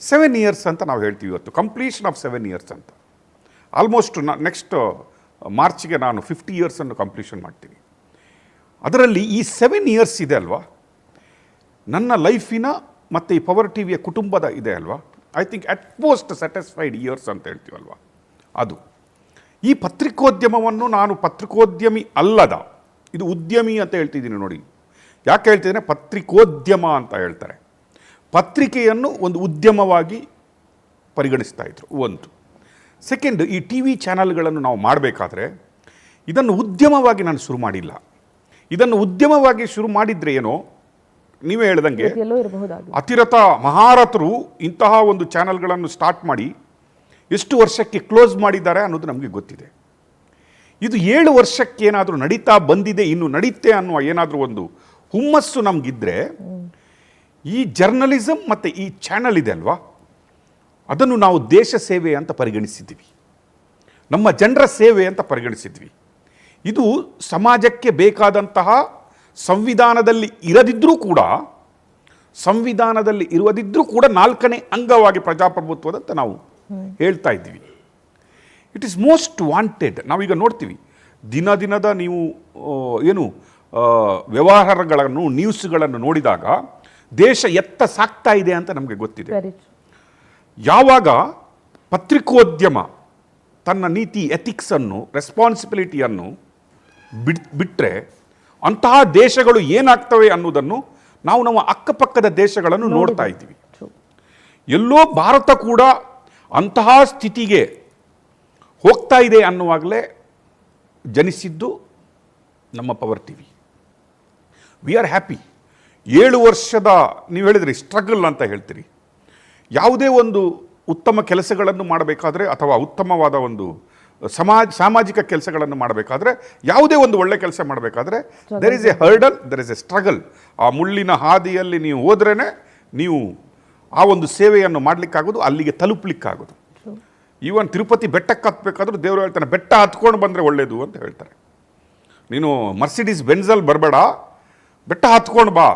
7 years ಅಂತ ನಾವು ಹೇಳ್ತೀವಿ ಇವತ್ತು, ಕಂಪ್ಲೀಷನ್ ಆಫ್ 7 ಇಯರ್ಸ್ ಅಂತ. ಆಲ್ಮೋಸ್ಟ್ ನೆಕ್ಸ್ಟ್ ಮಾರ್ಚ್ಗೆ ನಾನು 50 ಇಯರ್ಸನ್ನು ಕಂಪ್ಲೀಷನ್ ಮಾಡ್ತೀನಿ. ಅದರಲ್ಲಿ ಈ 7 ಇಯರ್ಸ್ ಇದೆ ಅಲ್ವಾ, ನನ್ನ ಲೈಫಿನ ಮತ್ತು ಈ ಪವರ್ ಟಿ ವಿಯ ಕುಟುಂಬದ ಇದೆ ಅಲ್ವಾ, I think at most satisfied years ಅಂತ ಹೇಳ್ತೀವಲ್ವ ಅದು. ಈ ಪತ್ರಿಕೋದ್ಯಮವನ್ನು ನಾನು ಪತ್ರಿಕೋದ್ಯಮಿ ಅಲ್ಲದ, ಇದು ಉದ್ಯಮಿ ಅಂತ ಹೇಳ್ತಿದ್ದೀನಿ ನೋಡಿ. ಯಾಕೆ ಹೇಳ್ತಿದ್ದೇನೆ, ಪತ್ರಿಕೋದ್ಯಮ ಅಂತ ಹೇಳ್ತಾರೆ. ಪತ್ರಿಕೆಯನ್ನು ಒಂದು ಉದ್ಯಮವಾಗಿ ಪರಿಗಣಿಸ್ತಾ ಇದ್ರು ಒಂದು. ಸೆಕೆಂಡ್, ಈ ಟಿ ವಿ ಚಾನಲ್ಗಳನ್ನು ನಾವು ಮಾಡಬೇಕಾದ್ರೆ ಇದನ್ನು ಉದ್ಯಮವಾಗಿ ನಾನು ಶುರು ಮಾಡಿಲ್ಲ. ಇದನ್ನು ಉದ್ಯಮವಾಗಿ ಶುರು ಮಾಡಿದರೆ ಏನೋ, ನೀವೇ ಹೇಳ್ದಂಗೆ ಅತಿರಥ ಮಹಾರಥರು ಇಂತಹ ಒಂದು ಚಾನಲ್ಗಳನ್ನು ಸ್ಟಾರ್ಟ್ ಮಾಡಿ ಎಷ್ಟು ವರ್ಷಕ್ಕೆ ಕ್ಲೋಸ್ ಮಾಡಿದ್ದಾರೆ ಅನ್ನೋದು ನಮಗೆ ಗೊತ್ತಿದೆ. ಇದು 7 ವರ್ಷಕ್ಕೆ ಏನಾದರೂ ನಡೀತಾ ಬಂದಿದೆ, ಇನ್ನು ನಡೀತೆ ಅನ್ನುವ ಏನಾದರೂ ಒಂದು ಹುಮ್ಮಸ್ಸು ನಮಗಿದ್ರೆ, ಈ ಜರ್ನಲಿಸಮ್ ಮತ್ತು ಈ ಚಾನಲ್ ಇದೆ ಅಲ್ವಾ, ಅದನ್ನು ನಾವು ದೇಶ ಸೇವೆ ಅಂತ ಪರಿಗಣಿಸಿದ್ವಿ, ನಮ್ಮ ಜನರ ಸೇವೆ ಅಂತ ಪರಿಗಣಿಸಿದ್ವಿ. ಇದು ಸಮಾಜಕ್ಕೆ ಬೇಕಾದಂತಹ ಸಂವಿಧಾನದಲ್ಲಿ ಇರದಿದ್ದರೂ ಕೂಡ 4ನೇ ಅಂಗವಾಗಿ ಪ್ರಜಾಪ್ರಭುತ್ವದಂತ ನಾವು ಹೇಳ್ತಾ ಇದ್ದೀವಿ. It is most wanted. ನಾವೀಗ ನೋಡ್ತೀವಿ ದಿನದ ನೀವು ಏನು ವ್ಯವಹಾರಗಳನ್ನು, ನ್ಯೂಸ್ಗಳನ್ನು ನೋಡಿದಾಗ ದೇಶ ಎತ್ತ ಸಾಗ್ತಾ ಇದೆ ಅಂತ ನಮಗೆ ಗೊತ್ತಿದೆ. ಯಾವಾಗ ಪತ್ರಿಕೋದ್ಯಮ ತನ್ನ ನೀತಿ, ಎಥಿಕ್ಸನ್ನು, ರೆಸ್ಪಾನ್ಸಿಬಿಲಿಟಿಯನ್ನು ಬಿಟ್ಟರೆ ಅಂತಹ ದೇಶಗಳು ಏನಾಗ್ತವೆ ಅನ್ನೋದನ್ನು ನಾವು ನಮ್ಮ ಅಕ್ಕಪಕ್ಕದ ದೇಶಗಳನ್ನು ನೋಡ್ತಾ ಇದ್ದೀವಿ. ಎಲ್ಲೋ ಭಾರತ ಕೂಡ ಅಂತಹ ಸ್ಥಿತಿಗೆ ಹೋಗ್ತಾ ಇದೆ ಅನ್ನುವಾಗಲೇ ಜನಿಸಿದ್ದು ನಮ್ಮ power TV. We are happy. 7 ವರ್ಷದ, ನೀವು ಹೇಳಿದ್ರಿ ಸ್ಟ್ರಗಲ್ ಅಂತ ಹೇಳ್ತೀರಿ. ಯಾವುದೇ ಒಂದು ಉತ್ತಮ ಕೆಲಸಗಳನ್ನು ಮಾಡಬೇಕಾದ್ರೆ ಅಥವಾ ಉತ್ತಮವಾದ ಒಂದು ಸಾಮಾಜಿಕ ಕೆಲಸಗಳನ್ನು ಮಾಡಬೇಕಾದ್ರೆ, ಯಾವುದೇ ಒಂದು ಒಳ್ಳೆ ಕೆಲಸ ಮಾಡಬೇಕಾದ್ರೆ there is A hurdle, there is A struggle. ಆ ಮುಳ್ಳಿನ ಹಾದಿಯಲ್ಲಿ ನೀವು ಹೋದ್ರೇ ನೀವು ಆ ಒಂದು ಸೇವೆಯನ್ನು ಮಾಡಲಿಕ್ಕಾಗೋದು, ಅಲ್ಲಿಗೆ ತಲುಪಲಿಕ್ಕಾಗೋದು. ಈವನ್ ತಿರುಪತಿ ಬೆಟ್ಟಕ್ಕೆ ಹತ್ತಬೇಕಾದ್ರೂ ದೇವರು ಹೇಳ್ತಾನೆ, ಬೆಟ್ಟ ಹತ್ಕೊಂಡು ಬಂದರೆ ಒಳ್ಳೆಯದು ಅಂತ ಹೇಳ್ತಾರೆ. ನೀನು ಮರ್ಸಿಡೀಸ್ ಬೆಂಜಲ್ಲಿ ಬರಬೇಡ, ಬೆಟ್ಟ ಹತ್ಕೊಂಡು ಬಾ,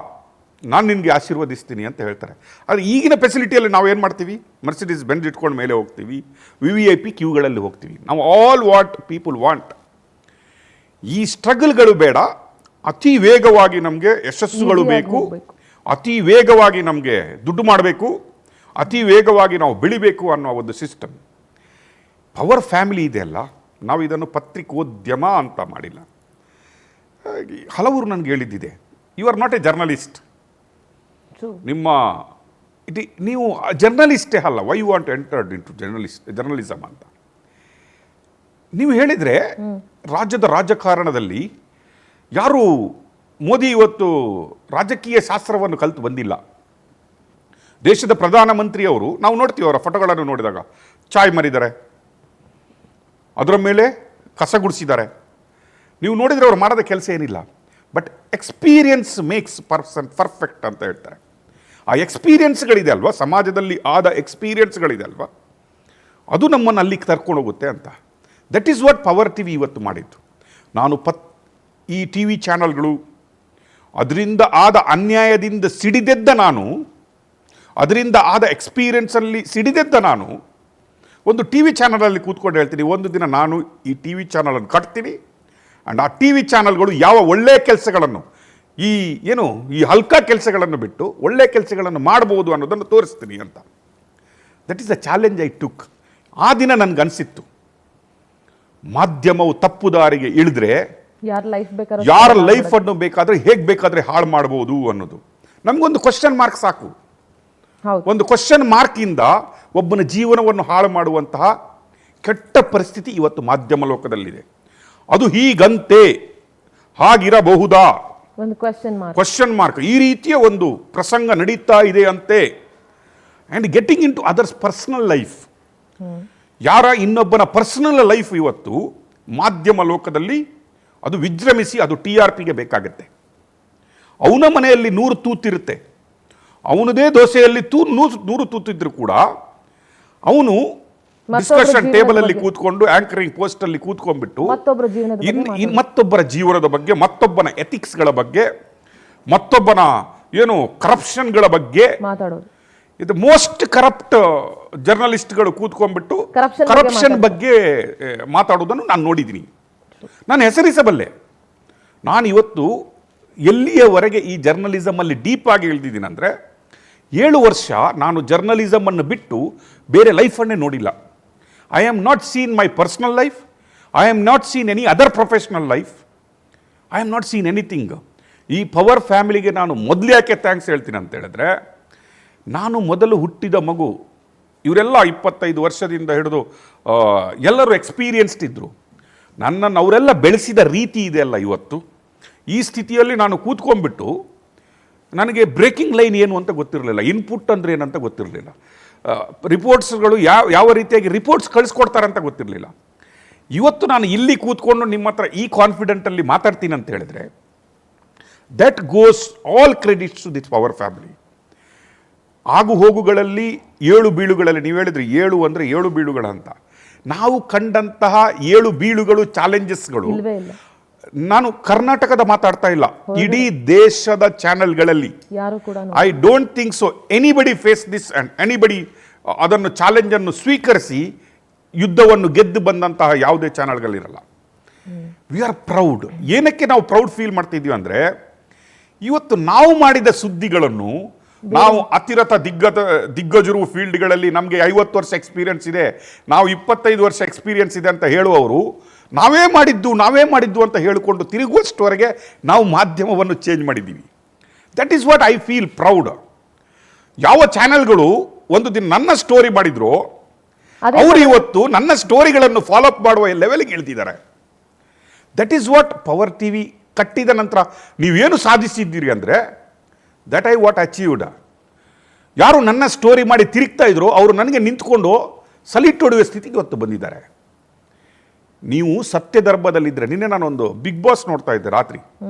ನಾನು ನಿನಗೆ ಆಶೀರ್ವದಿಸ್ತೀನಿ ಅಂತ ಹೇಳ್ತಾರೆ. ಆದರೆ ಈಗಿನ ಫೆಸಿಲಿಟಿಯಲ್ಲಿ ನಾವು ಏನು ಮಾಡ್ತೀವಿ, ಮರ್ಸಿಡೀಸ್ ಬೆಂಜ್ ಇಟ್ಕೊಂಡು ಮೇಲೆ ಹೋಗ್ತೀವಿ, VIP ಕ್ಯೂಗಳಲ್ಲಿ ಹೋಗ್ತೀವಿ. ನಾವು ಆಲ್ ವಾಟ್ ಪೀಪಲ್ ವಾಂಟ್. ಈ ಸ್ಟ್ರಗಲ್ಗಳು ಬೇಡ, ಅತಿ ವೇಗವಾಗಿ ನಮಗೆ ಯಶಸ್ಸುಗಳು ಬೇಕು, ಅತಿ ವೇಗವಾಗಿ ನಮಗೆ ದುಡ್ಡು ಮಾಡಬೇಕು, ಅತಿ ವೇಗವಾಗಿ ನಾವು ಬೆಳಿಬೇಕು ಅನ್ನೋ ಒಂದು ಸಿಸ್ಟಮ್. ಪವರ್ ಫ್ಯಾಮಿಲಿ ಇದೆಯಲ್ಲ, ನಾವು ಇದನ್ನು ಪತ್ರಿಕೋದ್ಯಮ ಅಂತ ಮಾಡಿಲ್ಲ. ಹಲವರು ನನಗೆ ಹೇಳಿದ್ದಿದೆ, you are not a journalist. ನಿಮ್ಮ ನೀವು ಜರ್ನಲಿಸ್ಟೇ ಅಲ್ಲ, why you want entered into journalism ಅಂತ ನೀವು ಹೇಳಿದರೆ, ರಾಜ್ಯದ ರಾಜಕಾರಣದಲ್ಲಿ ಯಾರು ಮೋದಿ ಇವತ್ತು ರಾಜಕೀಯ ಶಾಸ್ತ್ರವನ್ನು ಕಲಿತು ಬಂದಿಲ್ಲ. ದೇಶದ ಪ್ರಧಾನಮಂತ್ರಿಯವರು, ನಾವು ನೋಡ್ತೀವಿ ಅವರ ಫೋಟೋಗಳನ್ನು ನೋಡಿದಾಗ, ಚಾಯ್ ಮರಿದ್ದಾರೆ, ಅದರ ಮೇಲೆ ಕಸ ಗುಡಿಸಿದ್ದಾರೆ. ನೀವು ನೋಡಿದರೆ ಅವರು ಮಾಡದ ಕೆಲಸ ಏನಿಲ್ಲ. But experience makes person perfect ಅಂತ ಹೇಳ್ತಾರೆ. ಆ ಎಕ್ಸ್ಪೀರಿಯನ್ಸ್ಗಳಿದೆ ಅಲ್ವಾ, ಸಮಾಜದಲ್ಲಿ ಆದ ಎಕ್ಸ್ಪೀರಿಯನ್ಸ್ಗಳಿದೆ ಅಲ್ವಾ, ಅದು ನಮ್ಮನ್ನು ಅಲ್ಲಿಗೆ ಕರ್ಕೊಂಡು ಹೋಗುತ್ತೆ ಅಂತ. That is what power TV ಇವತ್ತು ಮಾಡಿದ್ದು. ನಾನು ಈ ಟಿ ವಿ ಚಾನಲ್ಗಳು, ಅದರಿಂದ ಆದ ಅನ್ಯಾಯದಿಂದ ಸಿಡಿದೆದ್ದ ನಾನು, ಅದರಿಂದ ಆದ ಎಕ್ಸ್ಪೀರಿಯನ್ಸಲ್ಲಿ ಸಿಡಿದೆದ್ದ ನಾನು ಒಂದು ಟಿ ವಿ ಚಾನಲಲ್ಲಿ ಕೂತ್ಕೊಂಡು ಹೇಳ್ತೀನಿ, ಒಂದು ದಿನ ನಾನು ಈ ಟಿ ವಿ ಚಾನಲನ್ನು ಕಟ್ತೀನಿ, ಆ್ಯಂಡ್ ಆ ಟಿ ವಿ ಚಾನಲ್ಗಳು ಯಾವ ಒಳ್ಳೆಯ ಕೆಲಸಗಳನ್ನು, ಈ ಹಲ್ಕ ಕೆಲಸಗಳನ್ನು ಬಿಟ್ಟು ಒಳ್ಳೆಯ ಕೆಲಸಗಳನ್ನು ಮಾಡ್ಬೋದು ಅನ್ನೋದನ್ನು ತೋರಿಸ್ತೀನಿ ಅಂತ. That is a challenge I took. ಆ ದಿನ ನನಗನ್ಸಿತ್ತು, ಮಾಧ್ಯಮವು ತಪ್ಪು ದಾರಿಗೆ ಇಳಿದ್ರೆ ಯಾರ ಲೈಫನ್ನು ಬೇಕಾದರೆ ಹೇಗೆ ಬೇಕಾದರೆ ಹಾಳು ಮಾಡ್ಬೋದು ಅನ್ನೋದು. ನಮಗೊಂದು ಕ್ವಶನ್ ಮಾರ್ಕ್ ಸಾಕು. ಒಂದು ಕ್ವಶನ್ ಮಾರ್ಕಿಂದ ಒಬ್ಬನ ಜೀವನವನ್ನು ಹಾಳು ಮಾಡುವಂತಹ ಕೆಟ್ಟ ಪರಿಸ್ಥಿತಿ ಇವತ್ತು ಮಾಧ್ಯಮ ಲೋಕದಲ್ಲಿದೆ. ಅದು ಹೀಗಂತೆ, ಹಾಗಿರಬಹುದಾ, ಕ್ವಶನ್ ಮಾರ್ಕ್, ಈ ರೀತಿಯ ಒಂದು ಪ್ರಸಂಗ ನಡೀತಾ ಇದೆ ಅಂತೆ. And getting into others personal life, ಯಾರ ಇನ್ನೊಬ್ಬನ ಪರ್ಸನಲ್ ಲೈಫ್ ಇವತ್ತು ಮಾಧ್ಯಮ ಲೋಕದಲ್ಲಿ ಅದು ವಿಜೃಂಭಿಸಿ, ಅದು TRPಗೆ ಬೇಕಾಗತ್ತೆ. ಅವನ ಮನೆಯಲ್ಲಿ 100 ತೂತಿರುತ್ತೆ, ಅವನದೇ ದೋಸೆಯಲ್ಲಿ 100 ತೂತಿದ್ರು ಕೂಡ ಅವನು ಡಿಸ್ಕಷನ್ ಟೇಬಲ್ ಅಲ್ಲಿ ಕೂತ್ಕೊಂಡು, ಆಂಕರಿಂಗ್ ಪೋಸ್ಟ್ ಅಲ್ಲಿ ಕೂತ್ಕೊಂಡ್ಬಿಟ್ಟು ಮತ್ತೊಬ್ಬರ ಜೀವನದ ಬಗ್ಗೆ, ಮತ್ತೊಬ್ಬನ ಎಥಿಕ್ಸ್ಗಳ ಬಗ್ಗೆ, ಮತ್ತೊಬ್ಬನ ಕರಪ್ಷನ್ಗಳ ಬಗ್ಗೆ ಇದು ಮೋಸ್ಟ್ ಕರಪ್ಟ್ ಜರ್ನಲಿಸ್ಟ್ಗಳು ಕೂತ್ಕೊಂಡ್ಬಿಟ್ಟು ಕರಪ್ಷನ್ ಬಗ್ಗೆ ಮಾತಾಡೋದನ್ನು ನಾನು ನೋಡಿದ್ದೀನಿ. ನಾನು ಹೆಸರಿಸಬಲ್ಲೆ. ನಾನು ಇವತ್ತು ಎಲ್ಲಿಯವರೆಗೆ ಈ ಜರ್ನಲಿಸಮಲ್ಲಿ ಡೀಪಾಗಿ ಇಳಿದಿದ್ದೀನಿ ಅಂದರೆ 7 ವರ್ಷ ನಾನು ಜರ್ನಲಿಸಮನ್ನು ಬಿಟ್ಟು ಬೇರೆ ಲೈಫನ್ನೇ ನೋಡಿಲ್ಲ. I am not seen my personal life, I am not seen any other professional life, I am not seen anything. ಈ ಪವರ್ ಫ್ಯಾಮಿಲಿಗೆ ನಾನು ಮೊದಲು ಯಾಕೆ ಥ್ಯಾಂಕ್ಸ್ ಹೇಳ್ತೀನಿ ಅಂತ ಹೇಳಿದ್ರೆ, ನಾನು ಮೊದಲು ಹುಟ್ಟಿದ ಮಗು, ಇವರೆಲ್ಲ 25 ವರ್ಷದಿಂದ ಹಿಡಿದು ಎಲ್ಲರೂ ಎಕ್ಸ್ಪೀರಿಯನ್ಸ್ಡ್ ಇದ್ದರು. ನನ್ನನ್ನು ಅವರೆಲ್ಲ ಬೆಳೆಸಿದ ರೀತಿ ಇದೆಯಲ್ಲ ಇವತ್ತು. ಈ ಸ್ಥಿತಿಯಲ್ಲಿ ನಾನು ಕೂತ್ಕೊಂಡ್ಬಿಟ್ಟು ನನಗೆ ಬ್ರೇಕಿಂಗ್ ಲೈನ್ ಏನು ಅಂತ ಗೊತ್ತಿರಲಿಲ್ಲ, ಇನ್ಪುಟ್ ಅಂದರೆ ಏನಂತ ಗೊತ್ತಿರಲಿಲ್ಲ, ರಿಪೋರ್ಟ್ಸ್ಗಳು ಯಾವ ರೀತಿಯಾಗಿ ರಿಪೋರ್ಟ್ಸ್ ಕಳಿಸ್ಕೊಡ್ತಾರೆ ಅಂತ ಗೊತ್ತಿರಲಿಲ್ಲ. ಇವತ್ತು ನಾನು ಇಲ್ಲಿ ಕೂತ್ಕೊಂಡು ನಿಮ್ಮ ಹತ್ರ ಈ ಕಾನ್ಫಿಡೆಂಟಲ್ಲಿ ಮಾತಾಡ್ತೀನಿ ಅಂತ ಹೇಳಿದ್ರೆ, that goes all credits to this power family. ಆಗು ಹೋಗುಗಳಲ್ಲಿ 7 ಬೀಳುಗಳಲ್ಲಿ, ನೀವು ಹೇಳಿದ್ರಿ 7 ಅಂದರೆ 7 ಬೀಳುಗಳಂತ. ನಾವು ಕಂಡಂತಹ 7 ಬೀಳುಗಳು, ಚಾಲೆಂಜಸ್ಗಳು, ನಾನು ಕರ್ನಾಟಕದ ಮಾತಾಡ್ತಾ ಇಲ್ಲ, ಇಡೀ ದೇಶದ ಚಾನೆಲ್ಗಳಲ್ಲಿ I don't think so anybody face this and anybody ಅದನ್ನು ಚಾಲೆಂಜನ್ನು ಸ್ವೀಕರಿಸಿ ಯುದ್ಧವನ್ನು ಗೆದ್ದು ಬಂದಂತಹ ಯಾವುದೇ ಚಾನೆಲ್ಗಳಿರಲ್ಲ. We are proud. ಏನಕ್ಕೆ ನಾವು ಪ್ರೌಡ್ ಫೀಲ್ ಮಾಡ್ತಿದ್ವಿ ಅಂದರೆ, ಇವತ್ತು ನಾವು ಮಾಡಿದ ಸುದ್ದಿಗಳನ್ನು ನಾವು ಅತಿರಥ ದಿಗ್ಗಜರು ಫೀಲ್ಡ್ಗಳಲ್ಲಿ ನಮಗೆ 50 ವರ್ಷ ಎಕ್ಸ್ಪೀರಿಯನ್ಸ್ ಇದೆ, ನಾವು 25 ವರ್ಷ ಎಕ್ಸ್ಪೀರಿಯನ್ಸ್ ಇದೆ ಅಂತ ಹೇಳುವವರು ನಾವೇ ಮಾಡಿದ್ದು ಅಂತ ಹೇಳಿಕೊಂಡು ತಿರುಗುವಷ್ಟವರೆಗೆ ನಾವು ಮಾಧ್ಯಮವನ್ನು ಚೇಂಜ್ ಮಾಡಿದ್ದೀವಿ. That is what I feel proud. ಯಾವ ಚಾನೆಲ್ಗಳು ಒಂದು ದಿನ ನನ್ನ ಸ್ಟೋರಿ ಮಾಡಿದ್ರು, ಅವರು ಇವತ್ತು ನನ್ನ ಸ್ಟೋರಿಗಳನ್ನು ಫಾಲೋ ಅಪ್ ಮಾಡುವ ಲೆವೆಲ್ಗೆ ಇಳ್ತಿದ್ದಾರೆ. That is what Power TV ಕಟ್ಟಿದ ನಂತರ ನೀವೇನು ಸಾಧಿಸಿದ್ದೀರಿ ಅಂದರೆ, ದಟ್ ಐ ವಾಟ್ ಅಚೀವ್ಡ್. ಯಾರು ನನ್ನ ಸ್ಟೋರಿ ಮಾಡಿ ತಿರುಗ್ತಾ ಇದ್ರು ಅವರು ನನಗೆ ನಿಂತ್ಕೊಂಡು ಸಲಿಟ್ ಹೊಡುವ ಸ್ಥಿತಿಗೆ ಇವತ್ತು ಬಂದಿದ್ದಾರೆ. ನೀವು ಸತ್ಯದರ್ಭದಲ್ಲಿದ್ದರೆ, ನಿನ್ನೆ ನಾನೊಂದು ಬಿಗ್ ಬಾಸ್ ನೋಡ್ತಾ ಇದ್ದೆ ರಾತ್ರಿ.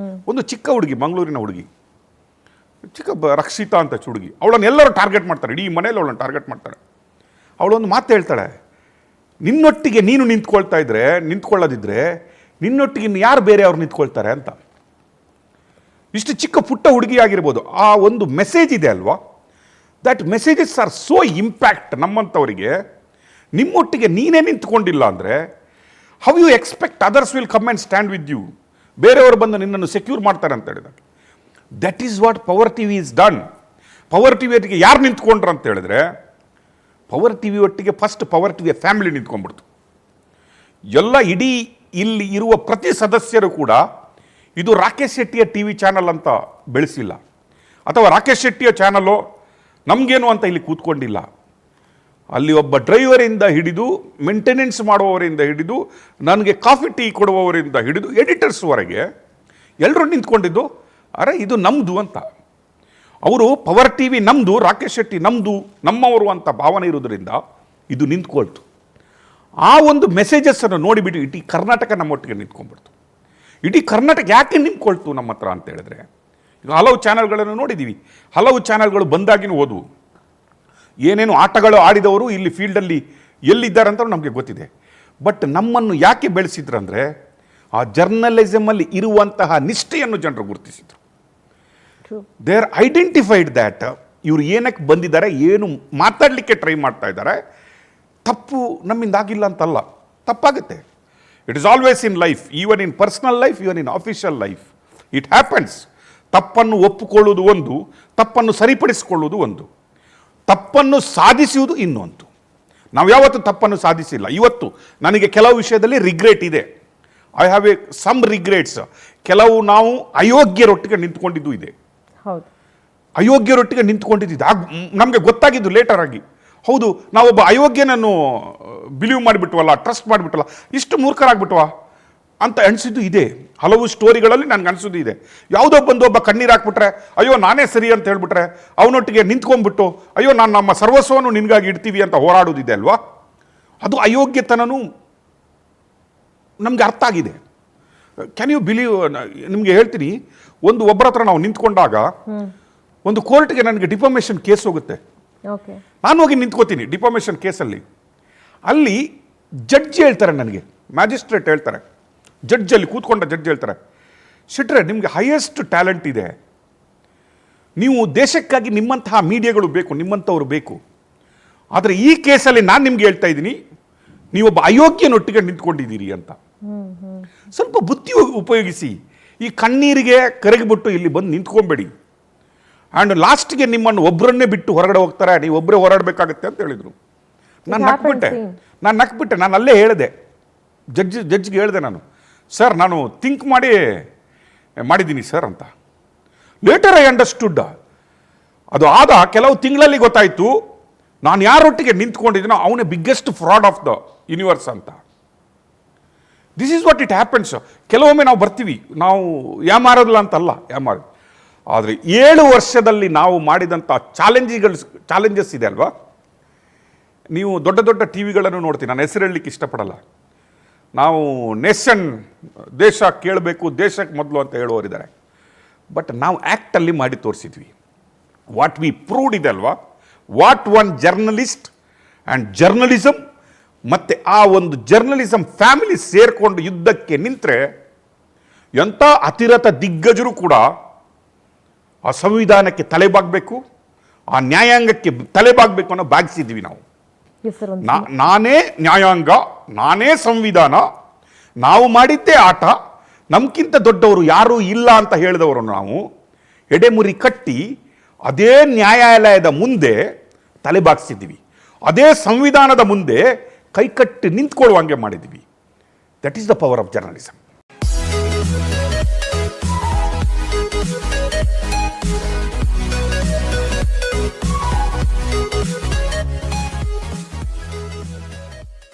ಒಂದು ಚಿಕ್ಕ ಹುಡುಗಿ, ಮಂಗಳೂರಿನ ಹುಡುಗಿ, ಚಿಕ್ಕ ರಕ್ಷಿತಾ ಅಂತ ಹುಡುಗಿ, ಅವಳನ್ನು ಎಲ್ಲರೂ ಟಾರ್ಗೆಟ್ ಮಾಡ್ತಾರೆ, ಇಡೀ ಮನೇಲಿ ಅವಳನ್ನು ಟಾರ್ಗೆಟ್ ಮಾಡ್ತಾರೆ. ಅವಳೊಂದು ಮಾತು ಹೇಳ್ತಾಳೆ, ನಿನ್ನೊಟ್ಟಿಗೆ ನೀನು ನಿಂತ್ಕೊಳ್ಳೋದಿದ್ರೆ ನಿನ್ನೊಟ್ಟಿಗೆ ಇನ್ನು ಯಾರು ಬೇರೆ ಅವ್ರು ನಿಂತ್ಕೊಳ್ತಾರೆ ಅಂತ. ಇಷ್ಟು ಚಿಕ್ಕ ಪುಟ್ಟ ಹುಡುಗಿ ಆಗಿರ್ಬೋದು, ಆ ಒಂದು ಮೆಸೇಜ್ ಇದೆ ಅಲ್ವಾ, that messages are so impact ನಮ್ಮಂಥವರಿಗೆ. ನಿಮ್ಮೊಟ್ಟಿಗೆ ನೀನೇ ನಿಂತ್ಕೊಂಡಿಲ್ಲ ಅಂದರೆ how you expect others will come and stand with you? ಬೇರೆಯವರು ಬಂದು ನಿನ್ನನ್ನು ಸೆಕ್ಯೂರ್ ಮಾಡ್ತಾರೆ ಅಂತ ಹೇಳಿದಾಗ, that is what Power TV is done. Power TV ಒಟ್ಟಿಗೆ ಯಾರು ನಿಂತ್ಕೊಂಡ್ರು ಅಂತ ಹೇಳಿದ್ರೆ, ಪವರ್ ಟಿವಿ ಒಟ್ಟಿಗೆ ಫಸ್ಟ್ ಪವರ್ ಟಿವಿಯ ಫ್ಯಾಮಿಲಿ ನಿಂತ್ಕೊಂಡ್ಬಿಡ್ತು. ಎಲ್ಲ ಇಡೀ ಇಲ್ಲಿ ಇರುವ ಪ್ರತಿ ಸದಸ್ಯರು ಕೂಡ ಇದು ರಾಕೇಶ್ ಶೆಟ್ಟಿಯ ಟಿ ವಿ ಚಾನಲ್ ಅಂತ ಬೆಳೆಸಿಲ್ಲ, ಅಥವಾ ರಾಕೇಶ್ ಶೆಟ್ಟಿಯ ಚಾನಲ್ಲು ನಮಗೇನು ಅಂತ ಇಲ್ಲಿ ಕೂತ್ಕೊಂಡಿಲ್ಲ. ಅಲ್ಲಿ ಒಬ್ಬ ಡ್ರೈವರಿಂದ ಹಿಡಿದು ಮೇಂಟೆನೆನ್ಸ್ ಮಾಡುವವರಿಂದ ಹಿಡಿದು ನನಗೆ ಕಾಫಿ ಟೀ ಕೊಡುವವರಿಂದ ಹಿಡಿದು ಎಡಿಟರ್ಸ್ವರೆಗೆ ಎಲ್ಲರೂ ನಿಂತ್ಕೊಂಡಿದ್ದು, ಅರೆ ಇದು ನಮ್ಮದು ಅಂತ. ಅವರು ಪವರ್ ಟಿ ವಿ ನಮ್ಮದು, ರಾಕೇಶ್ ಶೆಟ್ಟಿ ನಮ್ಮದು, ನಮ್ಮವರು ಅಂತ ಭಾವನೆ ಇರೋದ್ರಿಂದ ಇದು ನಿಂತ್ಕೊಳ್ತು. ಆ ಒಂದು ಮೆಸೇಜಸ್ಸನ್ನು ನೋಡಿಬಿಟ್ಟು ಇಡೀ ಕರ್ನಾಟಕ ನಮ್ಮೊಟ್ಟಿಗೆ ನಿಂತ್ಕೊಂಡ್ಬಿಡ್ತು. ಇಡೀ ಕರ್ನಾಟಕ ಯಾಕೆ ನಿಂತ್ಕೊಳ್ತು ನಮ್ಮ ಹತ್ರ ಅಂತ ಹೇಳಿದ್ರೆ, ಈಗ ಹಲವು ಚಾನಲ್ಗಳನ್ನು ನೋಡಿದ್ದೀವಿ, ಹಲವು ಚಾನಲ್ಗಳು ಬಂದಾಗಿನೂ ಹೋದವು. ಏನೇನು ಆಟಗಳು ಆಡಿದವರು ಇಲ್ಲಿ ಫೀಲ್ಡಲ್ಲಿ ಎಲ್ಲಿದ್ದಾರೆ ಅಂತ ನಮಗೆ ಗೊತ್ತಿದೆ. ಬಟ್ ನಮ್ಮನ್ನು ಯಾಕೆ ಬೆಳೆಸಿದ್ರಂದರೆ, ಆ ಜರ್ನಲಿಸಮಲ್ಲಿ ಇರುವಂತಹ ನಿಷ್ಠೆಯನ್ನು ಜನರು ಗುರುತಿಸಿದ್ರು. ದೇ ಆರ್ ಐಡೆಂಟಿಫೈಡ್ ದ್ಯಾಟ್ ಇವರು ಏನಕ್ಕೆ ಬಂದಿದ್ದಾರೆ, ಏನು ಮಾತಾಡಲಿಕ್ಕೆ ಟ್ರೈ ಮಾಡ್ತಾ ಇದ್ದಾರೆ. ತಪ್ಪು ನಮ್ಮಿಂದ ಆಗಿಲ್ಲ ಅಂತಲ್ಲ, ತಪ್ಪಾಗುತ್ತೆ. It is always in life, even in personal life, even in official life, it happens. ತಪ್ಪನ್ನು ಒಪ್ಪಿಕೊಳ್ಳುವುದು ಒಂದು, ತಪ್ಪನ್ನು ಸರಿಪಡಿಸಿಕೊಳ್ಳುವುದು ಒಂದು, ತಪ್ಪನ್ನು ಸಾಧಿಸುವುದು ಇನ್ನೊಂದು. ನಾವು ಯಾವತ್ತೂ ತಪ್ಪನ್ನು ಸಾಧಿಸಿಲ್ಲ. ಇವತ್ತು ನನಗೆ ಕೆಲವು ವಿಷಯದಲ್ಲಿ ರಿಗ್ರೆಟ್ ಇದೆ, I have a some regrets. ಕೆಲವು ನಾವು ಅಯೋಗ್ಯರೊಟ್ಟಿಗೆ ನಿಂತ್ಕೊಂಡಿದ್ದು ಇದೆ, ಅಯೋಗ್ಯರೊಟ್ಟಿಗೆ ನಿಂತ್ಕೊಂಡಿದ್ದು ನಮಗೆ ಗೊತ್ತಾಗಿದ್ದು ಲೇಟರ್ ಆಗಿ. ಹೌದು, ನಾವೊಬ್ಬ ಅಯೋಗ್ಯನನ್ನು ಬಿಲೀವ್ ಮಾಡಿಬಿಟ್ವಲ್ಲ, ಟ್ರಸ್ಟ್ ಮಾಡಿಬಿಟ್ವಲ್ಲ, ಇಷ್ಟು ಮೂರ್ಖರಾಗ್ಬಿಟ್ವಾ ಅಂತ ಅನಿಸಿದ್ದು ಇದೆ. ಹಲವು ಸ್ಟೋರಿಗಳಲ್ಲಿ ನನಗೆ ಅನಿಸೋದು ಇದೆ. ಯಾವುದೋ ಬಂದು ಒಬ್ಬ ಕಣ್ಣೀರು ಹಾಕ್ಬಿಟ್ರೆ, ಅಯ್ಯೋ ನಾನೇ ಸರಿ ಅಂತ ಹೇಳ್ಬಿಟ್ರೆ, ಅವನೊಟ್ಟಿಗೆ ನಿಂತ್ಕೊಂಡ್ಬಿಟ್ಟು ಅಯ್ಯೋ ನಾನು ನಮ್ಮ ಸರ್ವಸ್ವವನ್ನು ನಿನಗಾಗಿ ಇಡ್ತೀವಿ ಅಂತ ಹೋರಾಡೋದಿದೆ ಅಲ್ವಾ, ಅದು ಅಯೋಗ್ಯತನೂ ನಮಗೆ ಅರ್ಥ ಆಗಿದೆ. Can you believe? ನಿಮಗೆ ಹೇಳ್ತೀನಿ, ಒಬ್ಬರ ಹತ್ರ ನಾವು ನಿಂತ್ಕೊಂಡಾಗ ಒಂದು ಕೋರ್ಟ್ಗೆ ನನಗೆ ಡಿಫಾಮೇಷನ್ ಕೇಸ್ ಹೋಗುತ್ತೆ, ನಾನು ಹೋಗಿ ನಿಂತ್ಕೋತೀನಿ ಡಿಫಾಮೇಷನ್ ಕೇಸಲ್ಲಿ. ಅಲ್ಲಿ ಜಡ್ಜ್ ಹೇಳ್ತಾರೆ ನನಗೆ, ಮ್ಯಾಜಿಸ್ಟ್ರೇಟ್ ಹೇಳ್ತಾರೆ, ಜಡ್ಜಲ್ಲಿ ಕೂತ್ಕೊಂಡ ಜಡ್ಜ್ ಹೇಳ್ತಾರೆ, ಶೆಟ್ರೆ ನಿಮಗೆ ಹೈಯೆಸ್ಟ್ ಟ್ಯಾಲೆಂಟ್ ಇದೆ, ನೀವು ದೇಶಕ್ಕಾಗಿ ನಿಮ್ಮಂತಹ ಮೀಡಿಯಾಗಳು ಬೇಕು, ನಿಮ್ಮಂಥವ್ರು ಬೇಕು. ಆದರೆ ಈ ಕೇಸಲ್ಲಿ ನಾನು ನಿಮ್ಗೆ ಹೇಳ್ತಾ ಇದ್ದೀನಿ, ನೀವೊಬ್ಬ ಅಯೋಗ್ಯನೊಟ್ಟಿಗೆ ನಿಂತ್ಕೊಂಡಿದ್ದೀರಿ ಅಂತ. ಸ್ವಲ್ಪ ಬುದ್ಧಿ ಉಪಯೋಗಿಸಿ. ಈ ಕಣ್ಣೀರಿಗೆ ಕರಗಿಬಿಟ್ಟು ಇಲ್ಲಿ ಬಂದು ನಿಂತ್ಕೊಂಬೇಡಿ. ಆ್ಯಂಡ್ ಲಾಸ್ಟ್ಗೆ ನಿಮ್ಮನ್ನು ಒಬ್ಬರನ್ನೇ ಬಿಟ್ಟು ಹೊರಗಡೆ ಹೋಗ್ತಾರೆ, ನೀವು ಒಬ್ಬರೇ ಹೋರಾಡಬೇಕಾಗತ್ತೆ ಅಂತ ಹೇಳಿದರು. ನಾನು ನಕ್ಬಿಟ್ಟೆ. ನಾನು ಅಲ್ಲೇ ಹೇಳಿದೆ, ಜಡ್ಜ್ಗೆ ಹೇಳಿದೆ ನಾನು, ಸರ್ ನಾನು ಥಿಂಕ್ ಮಾಡಿದ್ದೀನಿ ಸರ್ ಅಂತ. Later I understood. ಅದು ಆದ ಕೆಲವು ತಿಂಗಳಲ್ಲಿ ಗೊತ್ತಾಯಿತು ನಾನು ಯಾರೊಟ್ಟಿಗೆ ನಿಂತ್ಕೊಂಡಿದ್ದೀನೋ ಅವನೇ biggest fraud of the universe ಅಂತ. This is what it happens. ಕೆಲವೊಮ್ಮೆ ನಾವು ಬರ್ತೀವಿ, ನಾವು ಯಾಮಾರೋದಿಲ್ಲ ಅಂತಲ್ಲ, ಯಾಮಾರೋದು. ಆದರೆ 7 ವರ್ಷದಲ್ಲಿ ನಾವು ಮಾಡಿದಂಥ ಚಾಲೆಂಜಸ್ ಇದೆ ಅಲ್ವಾ. ನೀವು ದೊಡ್ಡ ದೊಡ್ಡ ಟಿ ವಿಗಳನ್ನು ನೋಡ್ತೀವಿ, ನಾನು ಹೆಸರು ಹೇಳಲಿಕ್ಕೆ ಇಷ್ಟಪಡಲ್ಲ. ನಾವು ನೇಷನ್, ದೇಶ ಕೇಳಬೇಕು, ದೇಶಕ್ಕೆ ಮೊದಲು ಅಂತ ಹೇಳುವವರಿದ್ದಾರೆ. ಬಟ್ ನಾವು ಆ್ಯಕ್ಟಲ್ಲಿ ಮಾಡಿ ತೋರಿಸಿದ್ವಿ. ವಾಟ್ ವಿ ಪ್ರೂವ್ಡ್ ಇದೆ ಅಲ್ವಾ, what one journalist and journalism ಮತ್ತು ಆ ಒಂದು ಜರ್ನಲಿಸಮ್ ಫ್ಯಾಮಿಲಿ ಸೇರಿಕೊಂಡು ಯುದ್ಧಕ್ಕೆ ನಿಂತರೆ ಎಂಥ ಅತಿರಥ ದಿಗ್ಗಜರು ಕೂಡ ಆ ಸಂವಿಧಾನಕ್ಕೆ ತಲೆಬಾಗಬೇಕು, ಆ ನ್ಯಾಯಾಂಗಕ್ಕೆ ತಲೆಬಾಗಬೇಕು ಅನ್ನೋ ಬಾಗಿಸಿದ್ವಿ ನಾವು. ನಾನೇ ನ್ಯಾಯಾಂಗ, ನಾನೇ ಸಂವಿಧಾನ, ನಾವು ಮಾಡಿದ್ದೇ ಆಟ, ನಮ್ಗಿಂತ ದೊಡ್ಡವರು ಯಾರೂ ಇಲ್ಲ ಅಂತ ಹೇಳಿದವರು ನಾವು ಎಡೆಮುರಿ ಕಟ್ಟಿ ಅದೇ ನ್ಯಾಯಾಲಯದ ಮುಂದೆ ತಲೆಬಾಗಿಸಿದ್ವಿ, ಅದೇ ಸಂವಿಧಾನದ ಮುಂದೆ ಕೈಕಟ್ಟಿ ನಿಂತ್ಕೊಳ್ಳುವಂಗೆ ಮಾಡಿದ್ವಿ. That is the power of journalism.